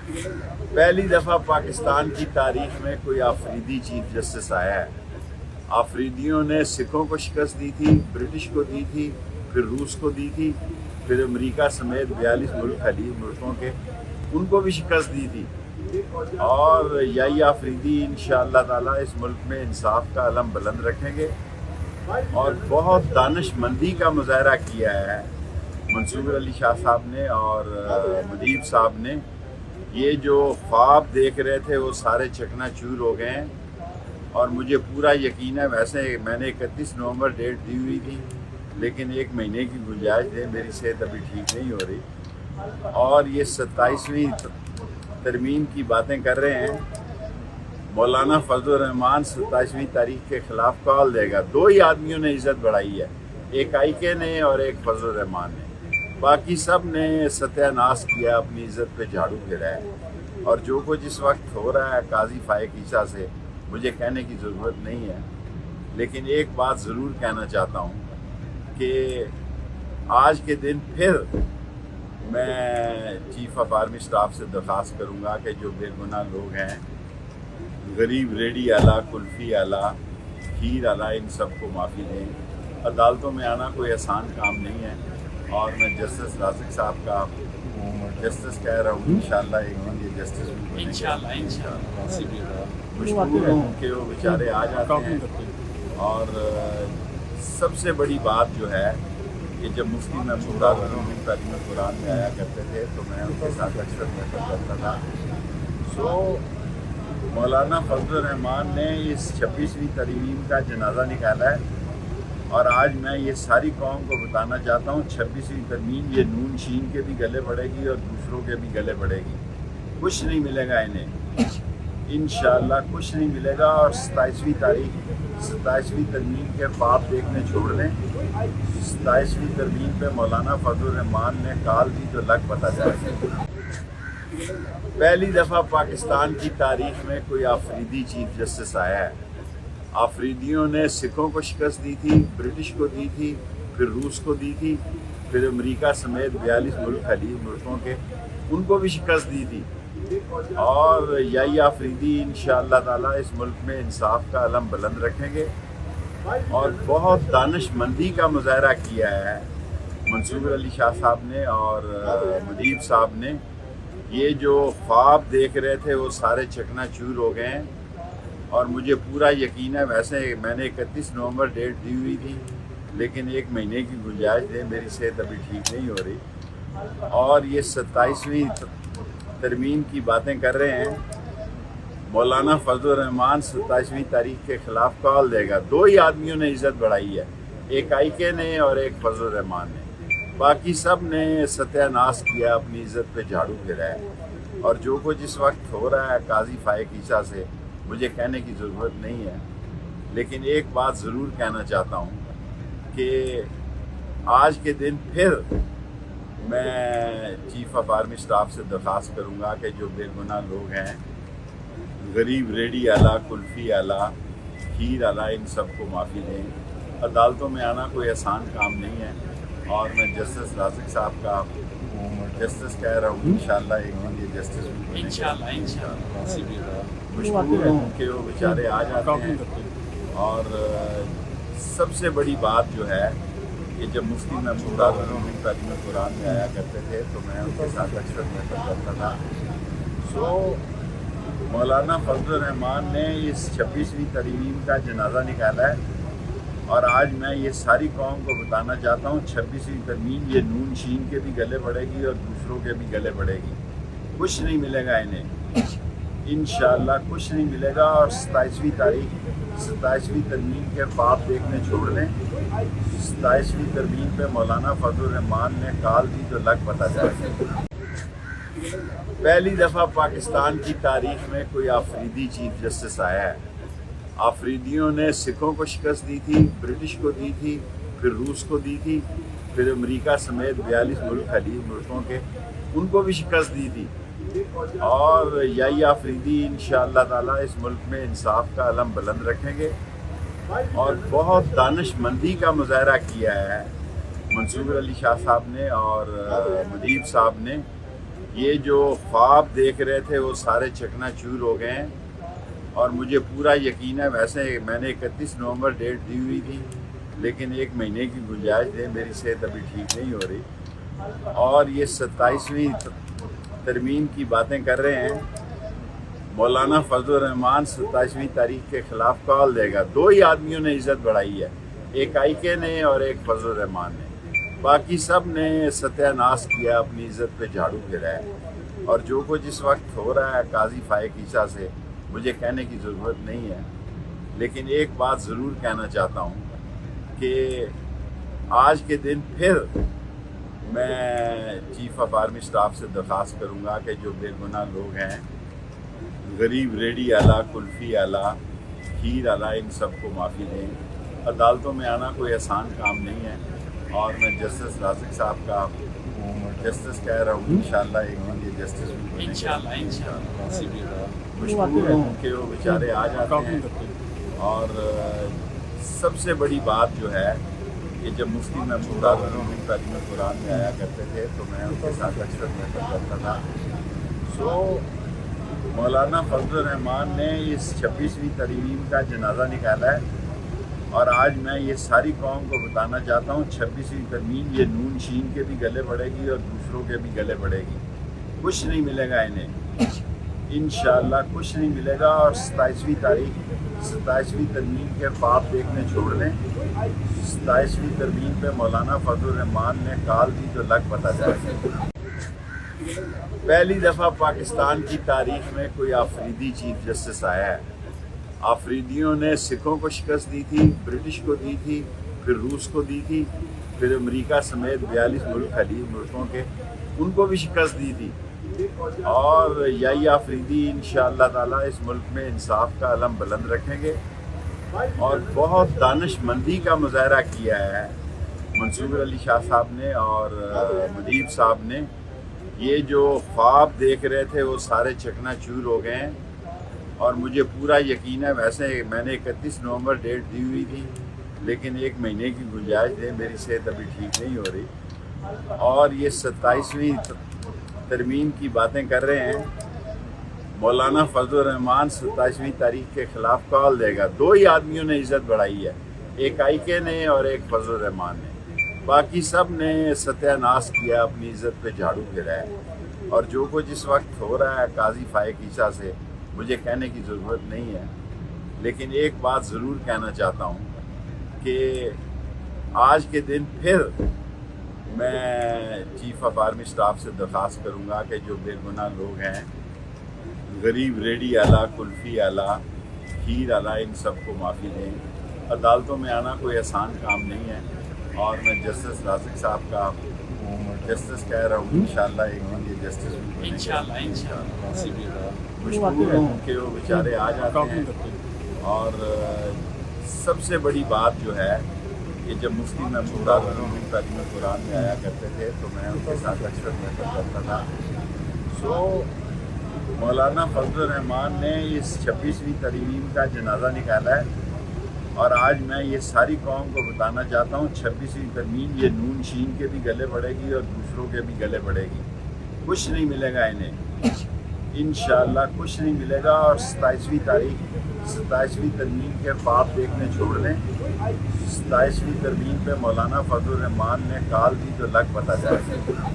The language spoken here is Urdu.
پہلی دفعہ پاکستان کی تاریخ میں کوئی آفریدی چیف جسٹس آیا ہے۔ آفریدیوں نے سکھوں کو شکست دی تھی، برٹش کو دی تھی، پھر روس کو دی تھی، پھر امریکہ سمیت 42 ملک خلیج ملکوں کے ان کو بھی شکست دی تھی۔ اور یہی آفریدی انشاءاللہ تعالیٰ اس ملک میں انصاف کا علم بلند رکھیں گے، اور بہت دانش مندی کا مظاہرہ کیا ہے منصور علی شاہ صاحب نے اور مدیب صاحب نے۔ یہ جو خواب دیکھ رہے تھے وہ سارے چکنا چور ہو گئے ہیں، اور مجھے پورا یقین ہے، ویسے میں نے 31 نومبر ڈیٹ دی ہوئی تھی، لیکن 1 مہینے کی گنجائش ہے، میری صحت ابھی ٹھیک نہیں ہو رہی، اور یہ 27ویں ترمیم کی باتیں کر رہے ہیں۔ مولانا فضل الرحمان 27ویں تاریخ کے خلاف کال دے گا۔ 2 ہی آدمیوں نے عزت بڑھائی ہے، ایک آئی کے نے اور ایک فضل الرحمان نے، باقی سب نے ستیہ ناش کیا، اپنی عزت پہ جھاڑو پھیرا ہے۔ اور جو کچھ اس وقت ہو رہا ہے قاضی فائق عیسیٰ سے، مجھے کہنے کی ضرورت نہیں ہے، لیکن ایک بات ضرور کہنا چاہتا ہوں کہ آج کے دن پھر میں چیف آف آرمی اسٹاف سے درخواست کروں گا کہ جو بے گناہ لوگ ہیں، غریب ریڈی والا، کلفی والا، کھیر والا، ان سب کو معافی دیں۔ عدالتوں میں آنا کوئی آسان کام نہیں ہے، اور میں جسٹس رازق صاحب کا جسٹس کہہ رہا ہوں، انشاءاللہ ایک دن یہ جسٹس بھی بنیں گے۔ مشکور ہوں کہ وہ بیچارے آ جاتے ہیں، اور سب سے بڑی بات جو ہے کہ جب مفتی محمود تعلیم قرآن میں آیا کرتے تھے تو میں ان کے ساتھ اکثر محفل کرتا تھا۔ سو مولانا فضل الرحمان نے اس 26ویں ترمیم کا جنازہ نکالا ہے، اور آج میں یہ ساری قوم کو بتانا چاہتا ہوں 26ویں ترمیم یہ نون شین کے بھی گلے پڑے گی اور دوسروں کے بھی گلے پڑے گی۔ کچھ نہیں ملے گا انہیں، انشاءاللہ کچھ نہیں ملے گا۔ اور 27ویں ترمیم کے خواب دیکھنے چھوڑ دیں۔ 27ویں ترمیم پہ مولانا فضل الرحمان نے کال دی تو لگ پتہ جائے گا۔ پہلی دفعہ پاکستان کی تاریخ میں کوئی آفریدی چیف جسٹس آیا ہے۔ آفریدیوں نے سکھوں کو شکست دی تھی، برٹش کو دی تھی، پھر روس کو دی تھی، پھر امریکہ سمیت 42 ملک خلیج ملکوں کے ان کو بھی شکست دی تھی۔ اور یہی آفریدی انشاءاللہ تعالیٰ اس ملک میں انصاف کا علم بلند رکھیں گے، اور بہت دانش مندی کا مظاہرہ کیا ہے منصور علی شاہ صاحب نے اور مدیب صاحب نے۔ یہ جو خواب دیکھ رہے تھے وہ سارے چکنا چور ہو گئے ہیں، اور مجھے پورا یقین ہے، ویسے میں نے 31 نومبر ڈیٹ دی ہوئی تھی، لیکن 1 مہینے کی گنجائش ہے، میری صحت ابھی ٹھیک نہیں ہو رہی، اور یہ 27ویں ترمیم کی باتیں کر رہے ہیں۔ مولانا فضل الرحمان 27ویں تاریخ کے خلاف کال دے گا۔ 2 ہی آدمیوں نے عزت بڑھائی ہے، ایک آئی کے نے اور ایک فضل الرحمان نے، باقی سب نے ستیہ ناش کیا، اپنی عزت پہ جھاڑو پھیرا ہے۔ اور جو کچھ اس وقت ہو رہا ہے قاضی فائق عیسیٰ سے، مجھے کہنے کی ضرورت نہیں ہے، لیکن ایک بات ضرور کہنا چاہتا ہوں کہ آج کے دن پھر میں چیف آف آرمی اسٹاف سے درخواست کروں گا کہ جو بے گناہ لوگ ہیں، غریب ریڈی والا، کلفی والا، کھیر والا، ان سب کو معافی دیں۔ عدالتوں میں آنا کوئی آسان کام نہیں ہے، اور میں جسٹس رازق صاحب کا جسٹس کہہ رہا ہوں، انشاءاللہ ایک دن یہ جسٹس بھی بنیں گے۔ مشکور ہوں کہ وہ بیچارے آ جاتے ہیں، اور سب سے بڑی بات جو ہے کہ جب مفتی محمود تعلیم قرآن میں آیا کرتے تھے تو میں ان کے ساتھ اکثر محفل کرتا تھا۔ سو مولانا فضل الرحمان نے اس 26ویں ترمیم کا جنازہ نکالا ہے، اور آج میں یہ ساری قوم کو بتانا چاہتا ہوں 26ویں ترمیم یہ نون شین کے بھی گلے پڑے گی اور دوسروں کے بھی گلے پڑے گی۔ کچھ نہیں ملے گا انہیں، انشاءاللہ کچھ نہیں ملے گا۔ اور 27ویں ترمیم کے خواب دیکھنے چھوڑ دیں۔ 27ویں ترمیم پہ مولانا فضل الرحمان نے کال دی تو لگ پتہ جائے گا۔ پہلی دفعہ پاکستان کی تاریخ میں کوئی آفریدی چیف جسٹس آیا ہے۔ آفریدیوں نے سکھوں کو شکست دی تھی، برٹش کو دی تھی، پھر روس کو دی تھی، پھر امریکہ سمیت 42 ملک خلیج ملکوں کے ان کو بھی شکست دی تھی۔ اور یہی آفریدی انشاءاللہ تعالیٰ اس ملک میں انصاف کا علم بلند رکھیں گے، اور بہت دانش مندی کا مظاہرہ کیا ہے منصور علی شاہ صاحب نے اور مدیب صاحب نے۔ یہ جو خواب دیکھ رہے تھے وہ سارے چکنا چور ہو گئے ہیں، اور مجھے پورا یقین ہے، ویسے میں نے 31 نومبر ڈیٹ دی ہوئی تھی، لیکن 1 مہینے کی گنجائش ہے، میری صحت ابھی ٹھیک نہیں ہو رہی، اور یہ 27ویں ترمیم کی باتیں کر رہے ہیں۔ مولانا فضل الرحمان 27ویں تاریخ کے خلاف کال دے گا۔ 2 ہی آدمیوں نے عزت بڑھائی ہے، ایک آئی کے نے اور ایک فضل الرحمان نے، باقی سب نے ستیہ ناش کیا، اپنی عزت پہ جھاڑو پھیرا ہے، اور جو کچھ اس وقت ہو رہا ہے قاضی فائق عیسیٰ سے مجھے کہنے کی ضرورت نہیں ہے، لیکن ایک بات ضرور کہنا چاہتا ہوں کہ آج کے دن پھر میں چیف آف آرمی سٹاف سے درخواست کروں گا کہ جو بے گناہ لوگ ہیں، غریب ریڈی والا، کلفی والا، کھیر والا، ان سب کو معافی دیں۔ عدالتوں میں آنا کوئی آسان کام نہیں ہے، اور میں جسٹس رازق صاحب کا جسٹس کہہ رہا ہوں، انشاءاللہ ایک دن یہ جسٹس بھی بنے گا۔ مشکور ہوں کہ وہ بیچارے آ جاتے ہیں، اور سب سے بڑی بات جو ہے کہ جب مفتی محمود تعلیم قرآن میں آیا کرتے تھے تو میں ان کے ساتھ اکثر محفل کرتا تھا۔ سو مولانا فضل الرحمان نے اس 26ویں ترمیم کا جنازہ نکالا ہے، اور آج میں یہ ساری قوم کو بتانا چاہتا ہوں 26ویں ترمیم یہ نون شین کے بھی گلے پڑے گی اور دوسروں کے بھی گلے پڑے گی، کچھ نہیں ملے گا انہیں، انشاءاللہ کچھ نہیں ملے گا۔ اور 27ویں ترمیم کے خواب دیکھنے چھوڑ دیں۔ 27ویں ترمیم پہ مولانا فضل الرحمان نے کال دی تو لگ پتہ جائے گا۔ پہلی دفعہ پاکستان کی تاریخ میں کوئی آفریدی چیف جسٹس آیا ہے۔ آفریدیوں نے سکھوں کو شکست دی تھی، برٹش کو دی تھی، پھر روس کو دی تھی، پھر امریکہ سمیت 42 ملک خلیج ملکوں کے ان کو بھی شکست دی تھی، اور یہی آفریدی انشاءاللہ تعالیٰ اس ملک میں انصاف کا علم بلند رکھیں گے، اور بہت دانش مندی کا مظاہرہ کیا ہے منصور علی شاہ صاحب نے اور مدیب صاحب نے۔ یہ جو خواب دیکھ رہے تھے وہ سارے چکنا چور ہو گئے ہیں، اور مجھے پورا یقین ہے، ویسے میں نے 31 نومبر ڈیٹ دی ہوئی تھی، لیکن 1 مہینے کی گنجائش ہے، میری صحت ابھی ٹھیک نہیں ہو رہی، اور یہ 27ویں ترمیم کی باتیں کر رہے ہیں۔ مولانا فضل الرحمان 27ویں تاریخ کے خلاف کال دے گا۔ 2 ہی آدمیوں نے عزت بڑھائی ہے، ایک آئی کے نے اور ایک فضل الرحمان نے، باقی سب نے ستیہ ناش کیا، اپنی عزت پہ جھاڑو پھیرا ہے، اور جو کچھ اس وقت ہو رہا ہے قاضی فائق عیسیٰ سے مجھے کہنے کی ضرورت نہیں ہے، لیکن ایک بات ضرور کہنا چاہتا ہوں کہ آج کے دن پھر میں چیف آف آرمی سٹاف سے درخواست کروں گا کہ جو بے گناہ لوگ ہیں، غریب ریڈی والا، کلفی والا، کھیر والا، ان سب کو معافی دیں۔ عدالتوں میں آنا کوئی آسان کام نہیں ہے، اور میں جسٹس رازق صاحب کا جسٹس کہہ رہا ہوں، انشاءاللہ ایک دن یہ جسٹس بھی بنے گا۔ مشکور ہوں کہ وہ بیچارے آ جاتے ہیں، اور سب سے بڑی بات جو ہے کہ جب مفتی محمود تعلیم قرآن میں آیا کرتے تھے تو میں ان کے ساتھ اکثر محفل کرتا تھا۔ سو مولانا فضل الرحمان نے اس 26ویں ترمیم کا جنازہ نکالا ہے، اور آج میں یہ ساری قوم کو بتانا چاہتا ہوں 26ویں ترمیم یہ نون شین کے بھی گلے پڑے گی اور دوسروں کے بھی گلے پڑے گی، کچھ نہیں ملے گا انہیں، انشاءاللہ کچھ نہیں ملے گا۔ اور 27ویں ترمیم کے خواب دیکھنے چھوڑ دیں۔ 27ویں ترمیم پہ مولانا فضل الرحمان نے کال دی تو لگ پتہ جائے گا۔